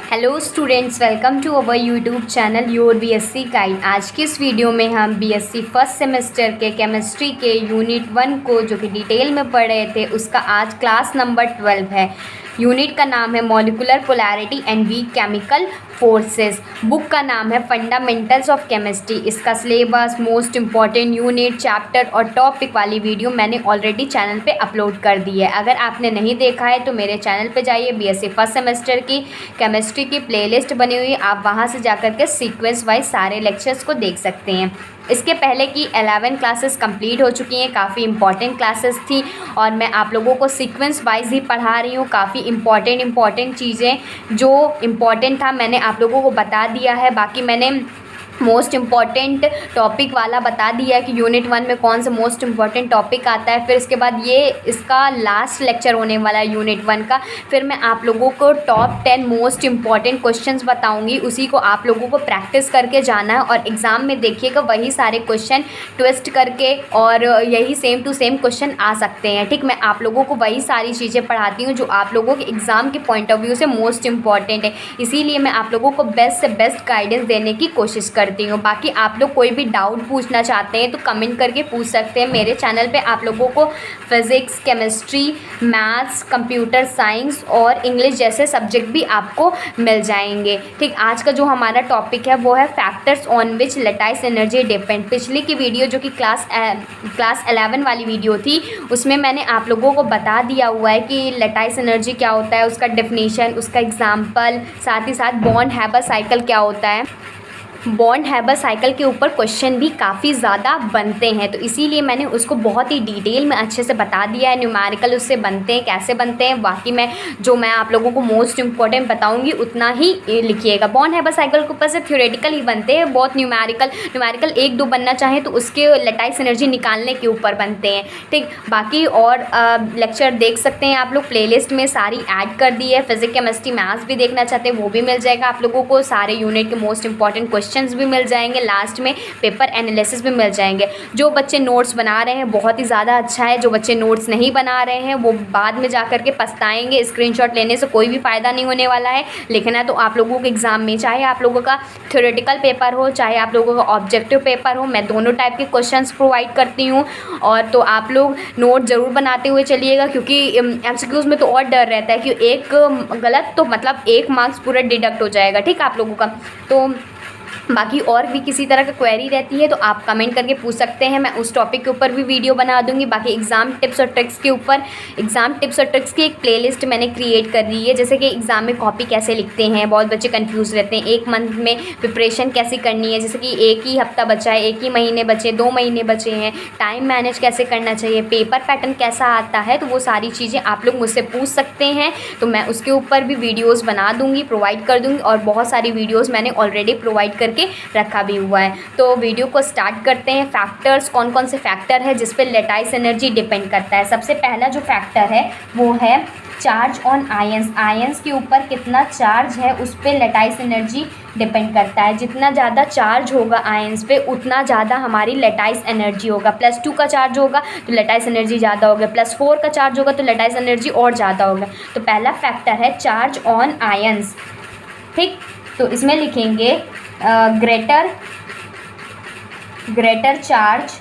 Hello students, welcome to our YouTube channel your BSc guide. आज की इस video में हम बीएससी फर्स्ट सेमेस्टर के केमिस्ट्री के यूनिट 1 को जो कि डिटेल में पढ़ रहे थे, उसका आज क्लास नंबर 12 है। यूनिट का नाम है molecular polarity and weak chemical forces. Book का नाम है फंडामेंटल्स ऑफ केमिस्ट्री। इसका syllabus, most important unit, chapter और टॉपिक वाली वीडियो मैंने ऑलरेडी चैनल पे अपलोड कर दी है। अगर आपने नहीं देखा है तो मेरे चैनल पे जाइए, बीएससी फर्स्ट सेमेस्टर की केमिस्ट्री की प्लेलिस्ट बनी हुई है, आप वहाँ से जाकर के सीक्वेंस वाइज सारे लेक्चर्स को देख सकते हैं। इसके पहले की 11 क्लासेस कंप्लीट हो चुकी हैं, काफ़ी इंपॉर्टेंट क्लासेस थी और मैं आप लोगों को सीक्वेंस वाइज ही पढ़ा रही हूँ। काफ़ी इंपॉर्टेंट चीज़ें जो इम्पॉर्टेंट था मैंने आप लोगों को बता दिया है। बाकी मैंने मोस्ट इम्पॉर्टेंट टॉपिक वाला बता दिया है कि यूनिट 1 में कौन सा मोस्ट इम्पॉर्टेंट टॉपिक आता है। फिर इसके बाद ये इसका लास्ट लेक्चर होने वाला है यूनिट 1 का। फिर मैं आप लोगों को टॉप 10 मोस्ट इम्पॉर्टेंट क्वेश्चंस बताऊंगी, उसी को आप लोगों को प्रैक्टिस करके जाना है और एग्ज़ाम में देखिएगा वही सारे क्वेश्चन ट्विस्ट करके और यही सेम टू सेम क्वेश्चन आ सकते हैं। ठीक, मैं आप लोगों को वही सारी चीज़ें पढ़ाती हूँ जो आप लोगों के एग्ज़ाम के पॉइंट ऑफ व्यू से मोस्ट इम्पॉर्टेंट है। इसीलिए मैं आप लोगों को बेस्ट से बेस्ट गाइडेंस देने की कोशिश करती हूँ। बाकी आप लोग कोई भी डाउट पूछना चाहते हैं तो कमेंट करके पूछ सकते हैं। मेरे चैनल पे आप लोगों को physics, chemistry, maths, computer science और इंग्लिश जैसे सब्जेक्ट भी आपको मिल जाएंगे। ठीक, आज का जो हमारा टॉपिक है वो है factors on which lattice energy depend. पिछली की वीडियो जो कि क्लास 11 वाली वीडियो थी, उसमें मैंने आप लोगों को बता दिया हुआ है कि लैटिस एनर्जी क्या होता है, उसका डेफिनेशन, उसका एग्जाम्पल, साथ ही साथ बॉन्ड हैबर साइकिल क्या होता है। बॉन्ड हैबर साइकिल के ऊपर क्वेश्चन भी काफ़ी ज़्यादा बनते हैं, तो इसीलिए मैंने उसको बहुत ही डिटेल में अच्छे से बता दिया है। न्यूमेरिकल उससे बनते हैं, कैसे बनते हैं। बाकी मैं आप लोगों को मोस्ट इम्पॉर्टेंट बताऊंगी उतना ही लिखिएगा। बॉन्ड हैबर साइकिल के ऊपर से थ्योरेटिकल ही बनते हैं, बहुत न्यूमेरिकल 1-2 बनना चाहें तो उसके लैटिस एनर्जी निकालने के ऊपर बनते हैं। ठीक, बाकी और लेक्चर देख सकते हैं आप लोग, प्लेलिस्ट में सारी ऐड कर दी है। फिजिक्स, केमिस्ट्री, मैथ्स भी देखना चाहते हैं वो भी मिल जाएगा आप लोगों को। सारे यूनिट के मोस्ट इंपॉर्टेंट क्वेश्चंस भी मिल जाएंगे, लास्ट में पेपर एनालिसिस भी मिल जाएंगे। जो बच्चे नोट्स बना रहे हैं बहुत ही ज़्यादा अच्छा है, जो बच्चे नोट्स नहीं बना रहे हैं वो बाद में जाकर के पछताएंगे। स्क्रीनशॉट लेने से कोई भी फ़ायदा नहीं होने वाला है। लिखना तो आप लोगों के एग्ज़ाम में, चाहे आप लोगों का थ्योरेटिकल पेपर हो, चाहे आप लोगों का ऑब्जेक्टिव पेपर हो, मैं दोनों टाइप के क्वेश्चंस प्रोवाइड करती हूँ। और तो आप लोग नोट ज़रूर बनाते हुए चलिएगा, क्योंकि एमसीक्यूज़ में तो और डर रहता है कि एक गलत तो मतलब 1 मार्क्स पूरा डिडक्ट हो जाएगा। ठीक, आप लोगों का तो बाकी और भी किसी तरह का क्वेरी रहती है तो आप कमेंट करके पूछ सकते हैं, मैं उस टॉपिक के ऊपर भी वीडियो बना दूंगी। बाकी एग्ज़ाम टिप्स और ट्रिक्स के ऊपर, एग्ज़ाम टिप्स और ट्रिक्स की एक प्लेलिस्ट मैंने क्रिएट कर दी है। जैसे कि एग्ज़ाम में कॉपी कैसे लिखते हैं, बहुत बच्चे कंफ्यूज रहते हैं। 1 मंथ में प्रिपरेशन कैसे करनी है, जैसे कि 1 ही हफ्ता बचा है, 1 ही महीने बचे, 2 महीने बचे हैं, टाइम मैनेज कैसे करना चाहिए, पेपर पैटर्न कैसा आता है, तो वो सारी चीज़ें आप लोग मुझसे पूछ सकते हैं। तो मैं उसके ऊपर भी वीडियोज़ बना दूँगी, प्रोवाइड कर दूँगी और बहुत सारी वीडियोज़ मैंने ऑलरेडी प्रोवाइड करके रखा भी हुआ है। तो वीडियो को स्टार्ट करते हैं। फैक्टर्स, कौन कौन से फैक्टर है जिस पे लैटिस एनर्जी डिपेंड करता है। सबसे पहला जो फैक्टर है वो है चार्ज ऑन आयंस। आयंस के ऊपर कितना चार्ज है उस पे लैटिस एनर्जी डिपेंड करता है। जितना ज़्यादा चार्ज होगा आयंस पे उतना ज़्यादा हमारी लैटिस एनर्जी होगा। +2 का चार्ज होगा तो लैटिस एनर्जी ज़्यादा होगा, +4 का चार्ज होगा तो लैटिस एनर्जी और ज़्यादा होगा। तो पहला फैक्टर है चार्ज ऑन आयंस। ठीक, तो इसमें लिखेंगे ग्रेटर चार्ज।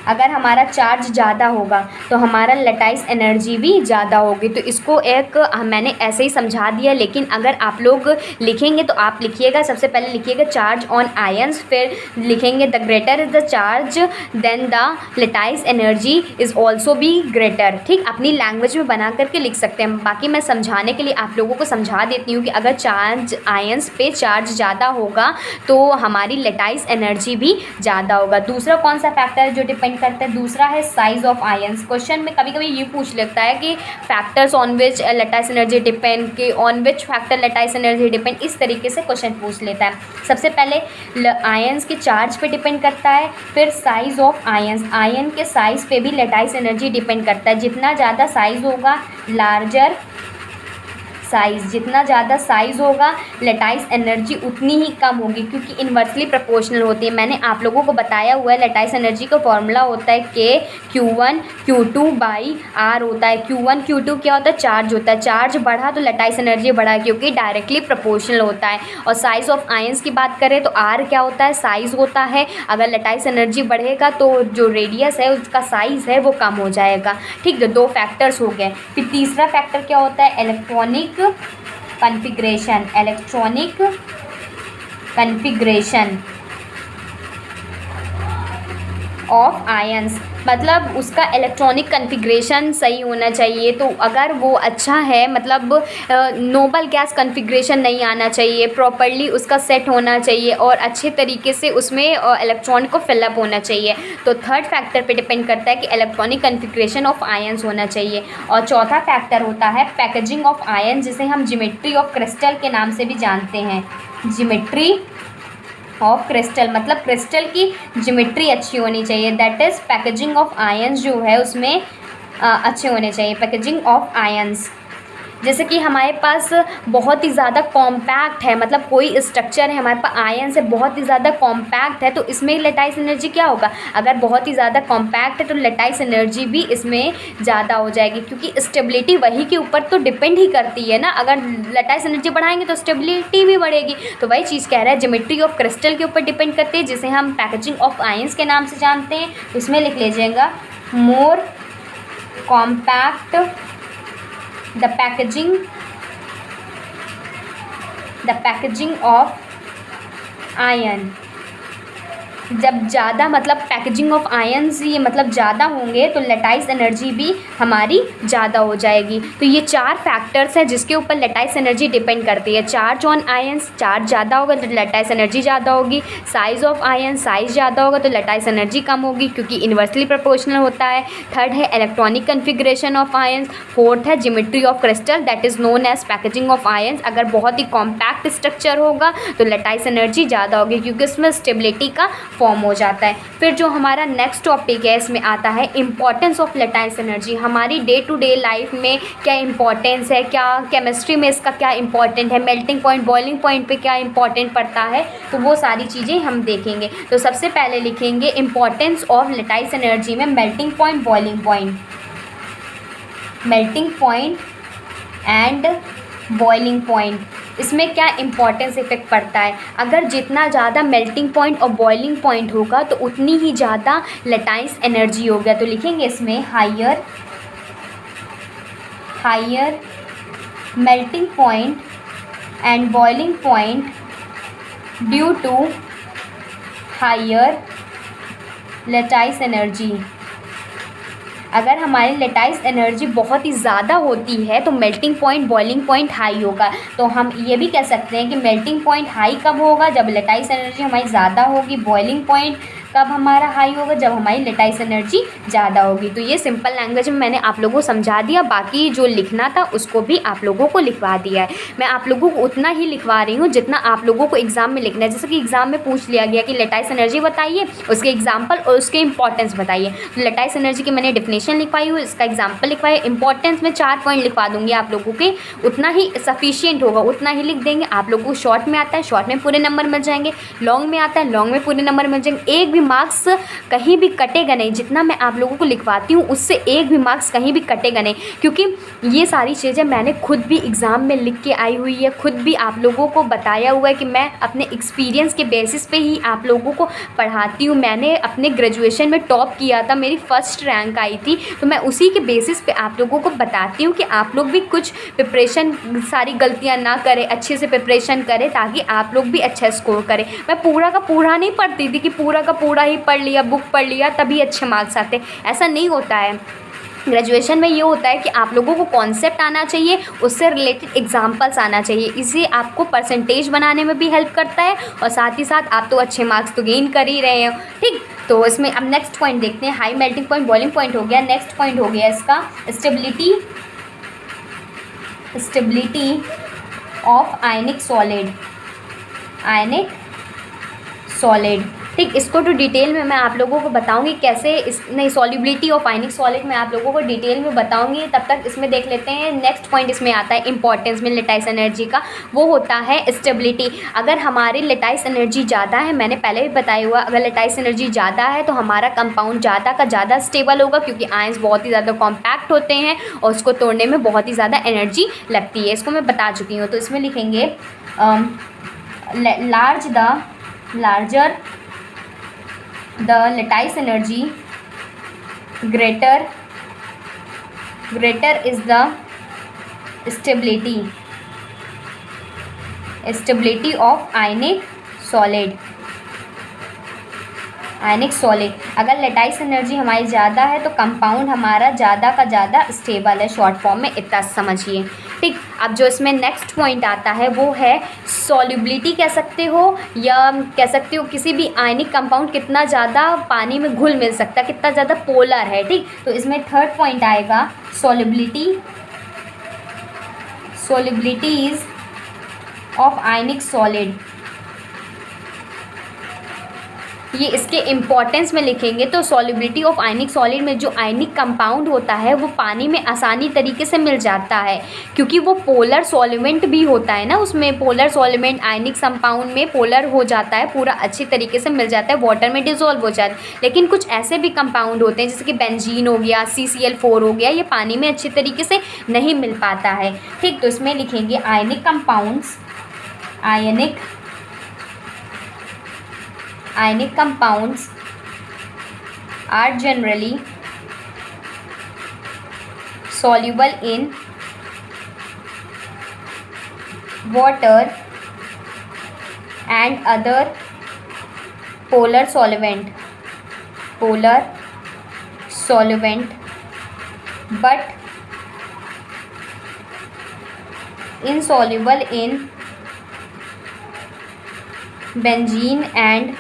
अगर हमारा चार्ज ज़्यादा होगा तो हमारा लैटिस एनर्जी भी ज़्यादा होगी। तो इसको एक मैंने ऐसे ही समझा दिया, लेकिन अगर आप लोग लिखेंगे तो आप लिखिएगा, सबसे पहले लिखिएगा चार्ज ऑन आयंस, फिर लिखेंगे the greater is the charge then the lattice energy is also भी ग्रेटर। ठीक, अपनी लैंग्वेज में बना करके लिख सकते हैं। बाकी मैं समझाने के लिए आप लोगों को समझा देती हूँ कि अगर चार्ज आयंस पे चार्ज ज़्यादा होगा तो हमारी लैटिस एनर्जी भी ज़्यादा होगा। दूसरा कौन सा फैक्टर है जो डिपेंड करता है, दूसरा है साइज ऑफ आयंस। क्वेश्चन में कभी कभी ये पूछ लेता है कि factors on which lattice energy depend, के on which factor lattice energy depend, इस तरीके से क्वेश्चन पूछ लेता है। सबसे पहले आयंस के चार्ज पे डिपेंड करता है, फिर साइज ऑफ आयंस, आयन के साइज पे भी लैटिस एनर्जी डिपेंड करता है। जितना ज़्यादा साइज होगा, लार्जर साइज़, जितना ज़्यादा साइज़ होगा लेटाइस एनर्जी उतनी ही कम होगी, क्योंकि इन्वर्सली प्रोपोर्शनल होती है। मैंने आप लोगों को बताया हुआ है लेटाइस एनर्जी का फॉर्मूला होता है Q1 Q2 बाई R होता है। Q1 Q2 क्या होता है? चार्ज होता है। चार्ज बढ़ा तो लेटाइस एनर्जी बढ़ा, क्योंकि डायरेक्टली प्रोपोर्शनल होता है। और साइज़ ऑफ आयंस की बात करें तो R क्या होता है? साइज़ होता है। अगर लेटाइस एनर्जी बढ़ेगा तो जो रेडियस है उसका साइज़ है वो कम हो जाएगा। ठीक है, 2 फैक्टर्स हो गए। फिर तीसरा फैक्टर क्या होता है? इलेक्ट्रॉनिक कन्फिग्रेशन ऑफ आयंस, मतलब उसका इलेक्ट्रॉनिक कन्फिग्रेशन सही होना चाहिए। तो अगर वो अच्छा है, मतलब नोबल गैस कन्फिग्रेशन नहीं आना चाहिए, प्रॉपर्ली उसका सेट होना चाहिए और अच्छे तरीके से उसमें इलेक्ट्रॉन को फिलअप होना चाहिए। तो थर्ड फैक्टर पे डिपेंड करता है कि इलेक्ट्रॉनिक कन्फिग्रेशन ऑफ आयंस होना चाहिए। और चौथा फैक्टर होता है पैकेजिंग ऑफ आयन, जिसे हम ज्योमेट्री ऑफ क्रिस्टल के नाम से भी जानते हैं। ज्योमेट्री ऑफ क्रिस्टल मतलब क्रिस्टल की ज्योमेट्री अच्छी होनी चाहिए। That is packaging of ions जो है उसमें अच्छे होने चाहिए। पैकेजिंग ऑफ आयंस, जैसे कि हमारे पास बहुत ही ज़्यादा कॉम्पैक्ट है, मतलब कोई स्ट्रक्चर है हमारे पास आयन से बहुत ही ज़्यादा कॉम्पैक्ट है, तो इसमें लेटाइस एनर्जी क्या होगा? अगर बहुत ही ज़्यादा कॉम्पैक्ट है तो लेटाइस एनर्जी भी इसमें ज़्यादा हो जाएगी, क्योंकि स्टेबिलिटी वही के ऊपर तो डिपेंड ही करती है ना। अगर लेटाइस एनर्जी बढ़ाएंगे तो स्टेबिलिटी भी बढ़ेगी। तो वही चीज़ कह रहा है, ज्योमेट्री ऑफ क्रिस्टल के ऊपर डिपेंड करती है, जिसे हम पैकेजिंग ऑफ आयंस के नाम से जानते हैं। इसमें लिख लीजिएगा मोर compact the packaging of iron। जब ज़्यादा मतलब पैकेजिंग ऑफ आयंस ये मतलब ज़्यादा होंगे तो लेटाइस एनर्जी भी हमारी ज़्यादा हो जाएगी। तो ये 4 फैक्टर्स हैं जिसके ऊपर लेटाइस एनर्जी डिपेंड करती है। चार्ज ऑन आयंस, चार्ज ज़्यादा होगा तो लेटाइस एनर्जी ज़्यादा होगी। साइज़ ऑफ आयन, साइज़ ज़्यादा होगा तो लेटाइस एनर्जी कम होगी, क्योंकि इन्वर्सली प्रोपोर्शनल होता है। थर्ड है electronic configuration of ions. Fourth है geometry of crystal, that is known as packing of ions. अगर बहुत ही कॉम्पैक्ट स्ट्रक्चर होगा तो लेटाइस एनर्जी ज़्यादा होगी, क्योंकि इसमें स्टेबिलिटी का फॉर्म हो जाता है। फिर जो हमारा नेक्स्ट टॉपिक है इसमें आता है इम्पॉर्टेंस ऑफ लेटाइस एनर्जी। हमारी डे टू डे लाइफ में क्या इम्पॉर्टेंस है, क्या केमिस्ट्री में इसका क्या इम्पॉर्टेंट है, मेल्टिंग पॉइंट बॉइलिंग पॉइंट पे क्या इम्पॉर्टेंट पड़ता है, तो वो सारी चीज़ें हम देखेंगे। तो सबसे पहले लिखेंगे इम्पॉर्टेंस ऑफ लेटाइस एनर्जी में melting point boiling point, melting point and boiling point, इसमें क्या इम्पॉर्टेंस इफेक्ट पड़ता है। अगर जितना ज़्यादा मेल्टिंग पॉइंट और बॉइलिंग पॉइंट होगा तो उतनी ही ज़्यादा लेटाइस एनर्जी होगा। तो लिखेंगे इसमें higher melting point and boiling point due to higher lattice energy. अगर हमारी लेटाइस एनर्जी बहुत ही ज़्यादा होती है तो melting point boiling point high होगा। तो हम ये भी कह सकते हैं कि मेल्टिंग पॉइंट हाई कब होगा? जब लेटाइस एनर्जी हमारी ज़्यादा होगी। बॉइलिंग पॉइंट कब हमारा हाई होगा? जब हमारी लेटाइस एनर्जी ज़्यादा होगी। तो ये सिंपल लैंग्वेज में मैंने आप लोगों को समझा दिया, बाकी जो लिखना था उसको भी आप लोगों को लिखवा दिया है। मैं आप लोगों को उतना ही लिखवा रही हूँ जितना आप लोगों को एग्ज़ाम में लिखना है। जैसे कि एग्ज़ाम में पूछ लिया गया कि लेटाइस एनर्जी बताइए, उसके एग्जाम्पल और उसके इंपॉर्टेंस बताइए। तो लेटाइस एनर्जी की मैंने डेफिनेशन लिखवाई हुई, इसका एग्जाम्पल लिखवाई, इंपॉर्टेंस में 4 पॉइंट लिखवा दूँगी आप लोगों के। उतना ही सफिशियंट होगा, उतना ही लिख देंगे। आप लोगों को शॉर्ट में आता है, शॉर्ट में पूरे नंबर मिल जाएंगे। लॉन्ग में आता है, लॉन्ग में पूरे नंबर मिल जाएंगे। एक भी मार्क्स कहीं भी कटेगा नहीं। जितना मैं आप लोगों को लिखवाती हूँ उससे एक भी मार्क्स कहीं भी कटेगा नहीं, क्योंकि ये सारी चीज़ें मैंने खुद भी एग्ज़ाम में लिख के आई हुई है, खुद भी आप लोगों को बताया हुआ है कि मैं अपने एक्सपीरियंस के बेसिस पे ही आप लोगों को पढ़ाती हूँ। मैंने अपने ग्रेजुएशन में टॉप किया था, मेरी फर्स्ट रैंक आई थी, तो मैं उसी के बेसिस पे आप लोगों को बताती हूँ कि आप लोग भी कुछ प्रिपरेशन, सारी गलतियाँ ना करें, अच्छे से प्रिपरेशन करें ताकि आप लोग भी अच्छा स्कोर करें। मैं पूरा का पूरा नहीं पढ़ती थी कि पूरा का पूरा ही पढ़ लिया, बुक पढ़ लिया तभी अच्छे मार्क्स आते, ऐसा नहीं होता है। ग्रेजुएशन में ये होता है कि आप लोगों को कॉन्सेप्ट आना चाहिए, उससे रिलेटेड एग्जांपल्स आना चाहिए। इसे आपको परसेंटेज बनाने में भी हेल्प करता है और साथ ही साथ आप तो अच्छे मार्क्स तो गेन कर ही रहे हो। ठीक, तो इसमें अब नेक्स्ट पॉइंट देखते हैं। High melting point boiling point हो गया। नेक्स्ट पॉइंट हो गया इसका स्टेबिलिटी ऑफ आयनिक सॉलिड। ठीक, इसको तो डिटेल में मैं आप लोगों को बताऊंगी कैसे इस नहीं सॉल्युबिलिटी ऑफ आयनिक सॉलिड मैं आप लोगों को डिटेल में बताऊंगी। तब तक इसमें देख लेते हैं नेक्स्ट पॉइंट इसमें आता है इंपॉर्टेंस में लेटाइस एनर्जी का, वो होता है स्टेबिलिटी। अगर हमारी लेटाइस एनर्जी ज़्यादा है, मैंने पहले भी बताया हुआ, अगर लेटाइस एनर्जी ज़्यादा है तो हमारा कंपाउंड ज़्यादा का ज़्यादा स्टेबल होगा, क्योंकि आयंस बहुत ही ज़्यादा कॉम्पैक्ट होते हैं और उसको तोड़ने में बहुत ही ज़्यादा एनर्जी लगती है। इसको मैं बता चुकी हूँ। तो इसमें लिखेंगे larger the lattice energy greater is the stability of ionic solid। अगर लेटाइस एनर्जी हमारी ज़्यादा है तो कंपाउंड हमारा ज़्यादा का ज़्यादा स्टेबल है। शॉर्ट फॉर्म में इतना समझिए। ठीक, अब जो इसमें नेक्स्ट पॉइंट आता है वो है सॉल्युबिलिटी कह सकते हो या कह सकते हो किसी भी आयनिक कंपाउंड कितना ज़्यादा पानी में घुल मिल सकता है, कितना ज़्यादा पोलर है। ठीक, तो इसमें थर्ड पॉइंट आएगा सॉल्युबिलिटीज ऑफ आयनिक सॉलिड। ये इसके इम्पॉर्टेंस में लिखेंगे तो सॉल्युबिलिटी ऑफ आयनिक सॉलिड में जो आयनिक कंपाउंड होता है वो पानी में आसानी तरीके से मिल जाता है, क्योंकि वो पोलर सॉल्वेंट भी होता है ना, उसमें पोलर सॉल्वेंट आयनिक कंपाउंड में पोलर हो जाता है, पूरा अच्छी तरीके से मिल जाता है, वाटर में डिसॉल्व हो जाता है। लेकिन कुछ ऐसे भी कंपाउंड होते हैं जैसे कि बेंजीन हो गया, CCl4 हो गया, ये पानी में अच्छी तरीके से नहीं मिल पाता है। ठीक, तो इसमें लिखेंगे आयनिक compounds are generally soluble in water and other polar solvent but insoluble in benzene and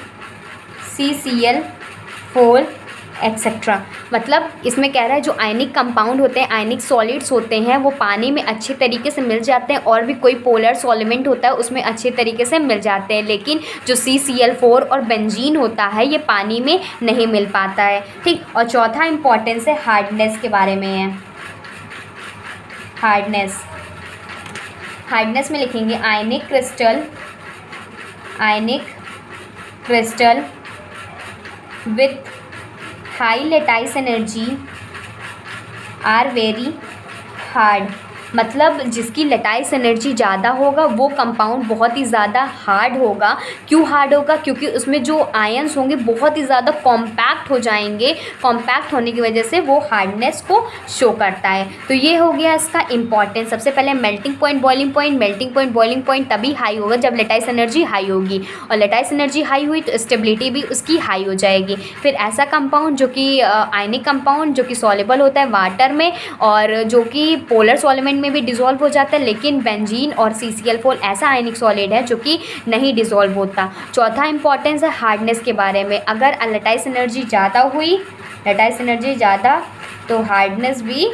CCl4 etcetera. मतलब इसमें कह रहा है जो आयनिक कंपाउंड होते हैं, आयनिक सॉलिड्स होते हैं, वो पानी में अच्छे तरीके से मिल जाते हैं और भी कोई पोलर सॉल्वेंट होता है उसमें अच्छे तरीके से मिल जाते हैं, लेकिन जो CCl4 और बेंजीन होता है ये पानी में नहीं मिल पाता है। ठीक, और चौथा इंपॉर्टेंस है हार्डनेस के बारे में है। हार्डनेस में लिखेंगे आयनिक crystal with high lattice energy are very hard। मतलब जिसकी लेटाइस एनर्जी ज़्यादा होगा वो कंपाउंड बहुत ही ज़्यादा हार्ड होगा। क्यों हार्ड होगा? क्योंकि उसमें जो आयंस होंगे बहुत ही ज़्यादा कॉम्पैक्ट हो जाएंगे। कॉम्पैक्ट होने की वजह से वो हार्डनेस को शो करता है। तो ये हो गया इसका इंपॉर्टेंस। सबसे पहले मेल्टिंग पॉइंट, बॉइलिंग पॉइंट तभी हाई होगा जब लेटाइस एनर्जी हाई होगी, और लेटाइस एनर्जी हाई हुई तो स्टेबिलिटी भी उसकी हाई हो जाएगी। फिर ऐसा कंपाउंड जो कि आयनिक कंपाउंड जो कि सॉल्युबल होता है वाटर में और जो कि पोलर सॉल्वेंट में भी डिसॉल्व हो जाता है, लेकिन बेंजीन और CCl4 ऐसा आयनिक सॉलिड है जो कि नहीं डिसॉल्व होता। चौथा इंपॉर्टेंस है हार्डनेस के बारे में। अगर लेटाइस एनर्जी ज़्यादा तो हार्डनेस भी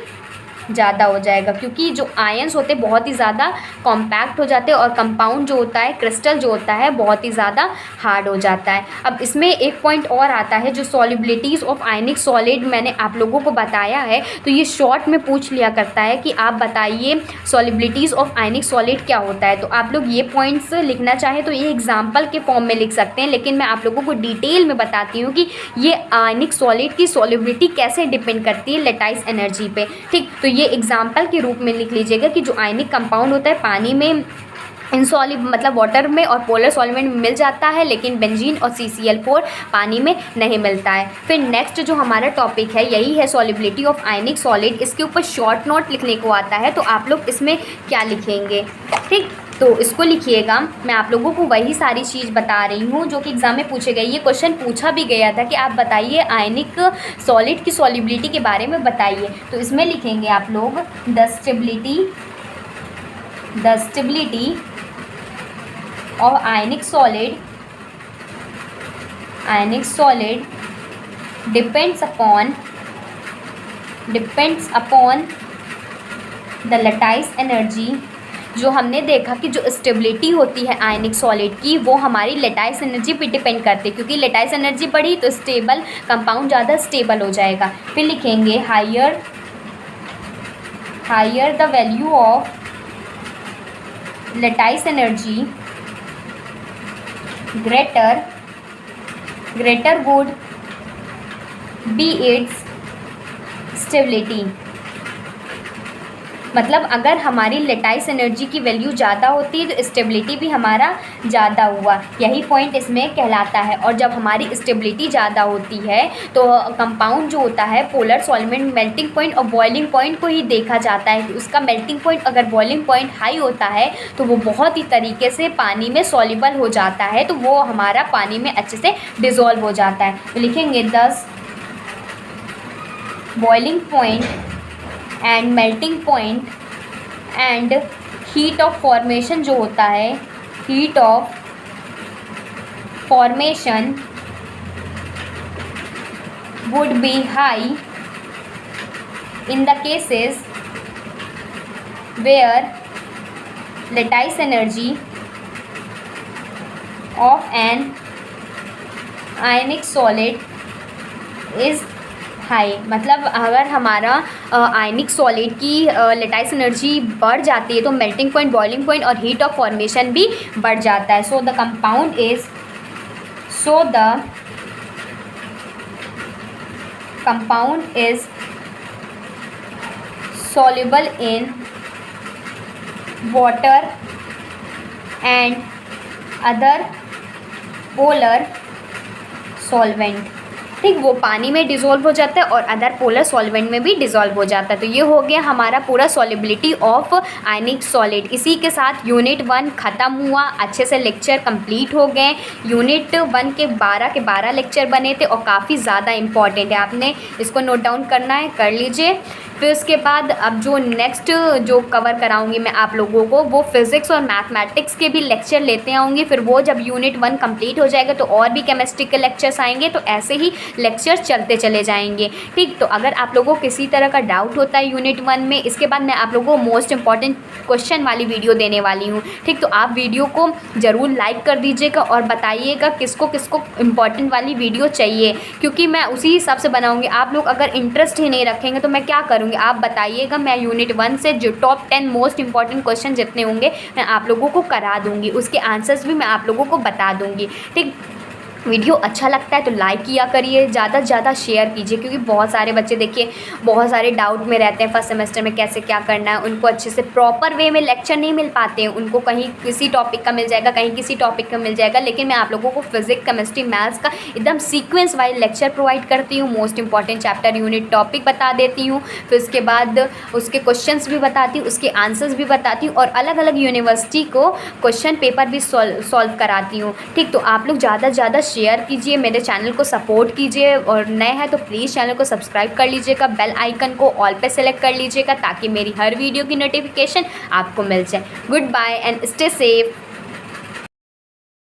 ज़्यादा हो जाएगा, क्योंकि जो आयंस होते हैं बहुत ही ज़्यादा कॉम्पैक्ट हो जाते हैं और कंपाउंड जो होता है, क्रिस्टल जो होता है, बहुत ही ज़्यादा हार्ड हो जाता है। अब इसमें एक पॉइंट और आता है जो सॉल्युबिलिटीज़ ऑफ आयनिक सॉलिड मैंने आप लोगों को बताया है, तो ये शॉर्ट में पूछ लिया करता है कि आप बताइए सॉल्युबिलिटीज़ ऑफ आयनिक सॉलिड क्या होता है। तो आप लोग ये पॉइंट्स लिखना चाहें तो ये एग्जाम्पल के फॉर्म में लिख सकते हैं, लेकिन मैं आप लोगों को डिटेल में बताती हूँ कि ये आयनिक सॉलिड की सॉल्युबिलिटी कैसे डिपेंड करती है लेटाइस एनर्जी पे। ठीक, तो ये एग्जाम्पल के रूप में लिख लीजिएगा कि जो आयनिक कंपाउंड होता है पानी में इनसॉल्युबल मतलब वाटर में और पोलर सॉल्वेंट में मिल जाता है, लेकिन बेंजीन और CCl4 पानी में नहीं मिलता है। फिर नेक्स्ट जो हमारा टॉपिक है यही है सॉल्युबिलिटी ऑफ आयनिक सॉलिड। इसके ऊपर शॉर्ट नोट लिखने को आता है, तो आप लोग इसमें क्या लिखेंगे? ठीक, तो इसको लिखिएगा। मैं आप लोगों को वही सारी चीज़ बता रही हूँ जो कि एग्ज़ाम में पूछे गए। ये क्वेश्चन पूछा भी गया था कि आप बताइए आयनिक सॉलिड की सॉल्युबिलिटी के बारे में बताइए। तो इसमें लिखेंगे आप लोग the stability of ionic solid depends upon the lattice energy जो हमने देखा कि जो स्टेबिलिटी होती है आयनिक सॉलिड की वो हमारी लेटाइस एनर्जी पे डिपेंड करती है, क्योंकि लेटाइस एनर्जी बढ़ी तो स्टेबल कंपाउंड ज़्यादा स्टेबल हो जाएगा। फिर लिखेंगे higher the value of lattice energy greater would be its stability। मतलब अगर हमारी लेटाइस एनर्जी की वैल्यू ज़्यादा होती है तो स्टेबिलिटी भी हमारा ज़्यादा हुआ, यही पॉइंट इसमें कहलाता है। और जब हमारी स्टेबिलिटी ज़्यादा होती है तो कंपाउंड जो होता है पोलर सॉल्वेंट मेल्टिंग पॉइंट और बॉइलिंग पॉइंट को ही देखा जाता है कि उसका मेल्टिंग पॉइंट अगर बॉइलिंग पॉइंट हाई होता है तो वो बहुत ही तरीके से पानी में सॉल्युबल हो जाता है, तो वो हमारा पानी में अच्छे से डिज़ोल्व हो जाता है। तो लिखेंगे 10 boiling point and melting point and heat of formation जो होता है, heat of formation would be high in the cases where lattice energy of an ionic solid is high. मतलब अगर हमारा आयनिक सॉलिड की लेटाइस एनर्जी बढ़ जाती है तो मेल्टिंग पॉइंट, बॉइलिंग पॉइंट और हीट ऑफ फॉर्मेशन भी बढ़ जाता है। So the compound is soluble in water and other polar solvent। ठीक, वो पानी में डिज़ोल्व हो जाता है और अदर पोलर सॉल्वेंट में भी डिज़ोल्व हो जाता है। तो ये हो गया हमारा पूरा सॉल्युबिलिटी ऑफ आयनिक सॉलिड। इसी के साथ यूनिट 1 ख़त्म हुआ, अच्छे से लेक्चर कंप्लीट हो गए। यूनिट 1 के 12 लेक्चर बने थे और काफ़ी ज़्यादा इम्पॉर्टेंट है, आपने इसको नोट डाउन करना है, कर लीजिए। फिर उसके बाद अब जो नेक्स्ट जो कवर कराऊंगी मैं आप लोगों को वो फिज़िक्स और मैथमेटिक्स के भी लेक्चर लेते आऊँगी। फिर वो जब यूनिट 1 कंप्लीट हो जाएगा तो और भी केमिस्ट्री के लेक्चर्स आएंगे, तो ऐसे ही लेक्चर चलते चले जाएंगे। ठीक, तो अगर आप लोगों को किसी तरह का डाउट होता है यूनिट 1 में, इसके बाद मैं आप लोगों को मोस्ट इंपॉर्टेंट क्वेश्चन वाली वीडियो देने वाली हूँ। ठीक, तो आप वीडियो को ज़रूर लाइक कर दीजिएगा और बताइएगा किसको किसको इम्पॉर्टेंट वाली वीडियो चाहिए, क्योंकि मैं उसी हिसाब से बनाऊँगी। आप लोग अगर इंटरेस्ट ही नहीं रखेंगे तो मैं क्या करूँगी, आप बताइएगा। मैं यूनिट 1 से जो टॉप 10 मोस्ट इंपॉर्टेंट क्वेश्चन जितने होंगे मैं आप लोगों को करा दूँगी, उसके आंसर्स भी मैं आप लोगों को बता दूँगी। ठीक, वीडियो अच्छा लगता है तो लाइक किया करिए, ज़्यादा से ज़्यादा शेयर कीजिए, क्योंकि बहुत सारे बच्चे देखिए बहुत सारे डाउट में रहते हैं फर्स्ट सेमेस्टर में कैसे क्या करना है, उनको अच्छे से प्रॉपर वे में लेक्चर नहीं मिल पाते हैं। उनको कहीं किसी टॉपिक का मिल जाएगा, कहीं किसी टॉपिक का मिल जाएगा, लेकिन मैं आप लोगों को फिजिक्स, केमिस्ट्री, मैथ्स का एकदम सीक्वेंस वाइज लेक्चर प्रोवाइड करती हूँ। Most important chapter unit topic बता देती हूँ, फिर उसके बाद उसके क्वेश्चंस भी बताती हूँ, उसके आंसर्स भी बताती हूँ और अलग अलग यूनिवर्सिटी को क्वेश्चन पेपर भी सॉल्व कराती हूँ। ठीक, तो आप लोग ज़्यादा से ज़्यादा शेयर कीजिए, मेरे चैनल को सपोर्ट कीजिए और नए हैं तो प्लीज़ चैनल को सब्सक्राइब कर लीजिएगा, बेल आइकन को ऑल पे सेलेक्ट कर लीजिएगा ताकि मेरी हर वीडियो की नोटिफिकेशन आपको मिल जाए। Good bye and stay safe.